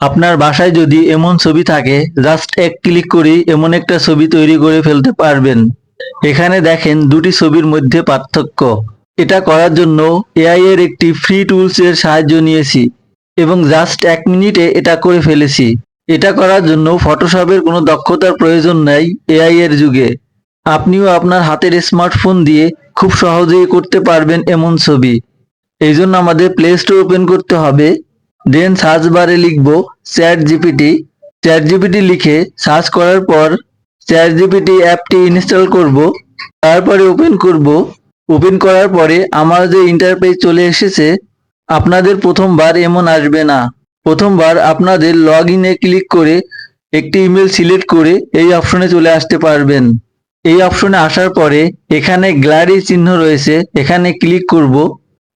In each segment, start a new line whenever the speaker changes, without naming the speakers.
আপনার বাসায় যদি এমন ছবি থাকে, জাস্ট এক ক্লিক করেই এমন একটা ছবি তৈরি করে ফেলতে পারবেন। এখানে দেখেন দুটি ছবির মধ্যে পার্থক্য। এটা করার জন্য এআই এর একটি ফ্রি টুলস এর সাহায্য নিয়েছি এবং জাস্ট 1 মিনিটে এটা করে ফেলেছি। এটা করার জন্য ফটোশপের কোনো দক্ষতার প্রয়োজন নাই এআই এর যুগে। আপনিও আপনার হাতের স্মার্টফোন দিয়ে খুব সহজেই করতে পারবেন এমন ছবি। এই জন্য আমাদের প্লে স্টোর ওপেন করতে হবে, দেন সার্চ বারে লিখব চ্যাট জিপিটি। চ্যাট জিপিটি লিখে সার্চ করার পর চ্যাট জিপিটি অ্যাপটি ইনস্টল করব, তারপরে ওপেন করব। ওপেন করার পরে আমার যে ইন্টারফেস চলে এসেছে, আপনাদের প্রথমবার এমন আসবে না। প্রথমবার আপনাদের লগ ইনে ক্লিক করে একটি ইমেল সিলেক্ট করে এই অপশনে চলে আসতে পারবেন। এই অপশনে আসার পরে এখানে গ্যালারি চিহ্ন রয়েছে, এখানে ক্লিক করব।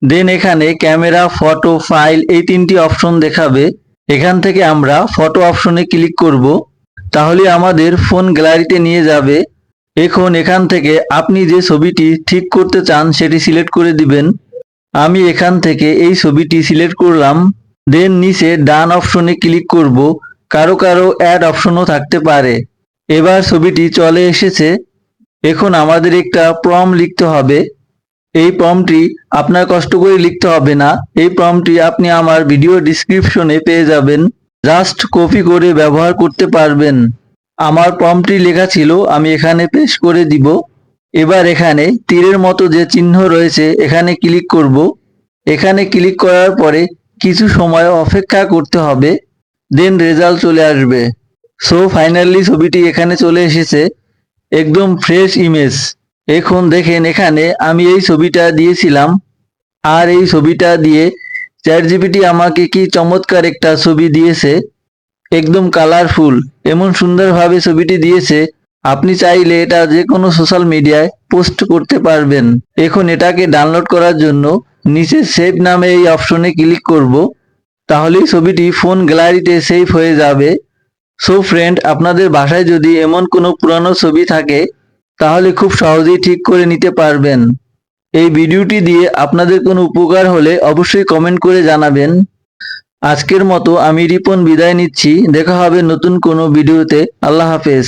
দেন এখানে ক্যামেরা, ফটো, ফাইল এই 3টি অপশন দেখাবে। এখান থেকে আমরা ফটো অপশনে ক্লিক করব, তাহলে আমাদের ফোন গ্যালারিতে নিয়ে যাবে। এখন এখান থেকে আপনি যে ছবিটি ঠিক করতে চান সেটি সিলেক্ট করে দিবেন। আমি এখান থেকে এই ছবিটি সিলেক্ট করলাম। দেন নিচে ডান অপশনে ক্লিক করব। কারো কারো অ্যাড অপশনও থাকতে পারে। এবার ছবিটি চলে এসেছে। এখন আমাদের একটা প্রম্পট লিখতে হবে। এই প্রম্পটটি আপনার কষ্ট করে লিখতে হবে না, এই প্রম্পটটি আপনি আমার ভিডিও ডেসক্রিপশনে পেয়ে যাবেন। জাস্ট কপি করে ব্যবহার করতে পারবেন। আমার প্রম্পটটি লেখা ছিল, আমি এখানে পেস্ট করে দিব। এবার এখানে তীরের মতো যে চিহ্ন রয়েছে এখানে ক্লিক করব। এখানে ক্লিক করার পরে কিছু সময় অপেক্ষা করতে হবে, দেন রেজাল্ট চলে আসবে। সো ফাইনালি ছবিটি এখানে চলে এসেছে, একদম ফ্রেশ ইমেজ। এখন দেখেন এখানে আমি এই ছবিটা দিয়েছিলাম, আর এই ছবিটা দিয়ে চ্যাট জিপিটি আমাকে কি চমৎকার একটা ছবি দিয়েছে, একদম কালারফুল। এমন সুন্দরভাবে ছবিটি দিয়েছে, আপনি চাইলে এটা যে কোনো সোশ্যাল মিডিয়ায় পোস্ট করতে পারবেন। এখন এটাকে ডাউনলোড করার জন্য নিচে সেভ নামে এই অপশনে ক্লিক করব, তাহলেই ছবিটি ফোন গ্যালারিতে সেভ হয়ে যাবে। সো ফ্রেন্ড, আপনাদের বাসায় যদি এমন কোনো পুরানো ছবি থাকে তাহলে খুব সহজেই ঠিক করে নিতে পারবেন। এই ভিডিওটি দিয়ে আপনাদের কোনো উপকার হলে অবশ্যই কমেন্ট করে জানাবেন। আজকের মতো আমি রিপন বিদায় নিচ্ছি। দেখা হবে নতুন কোনো ভিডিওতে। আল্লাহ হাফেজ।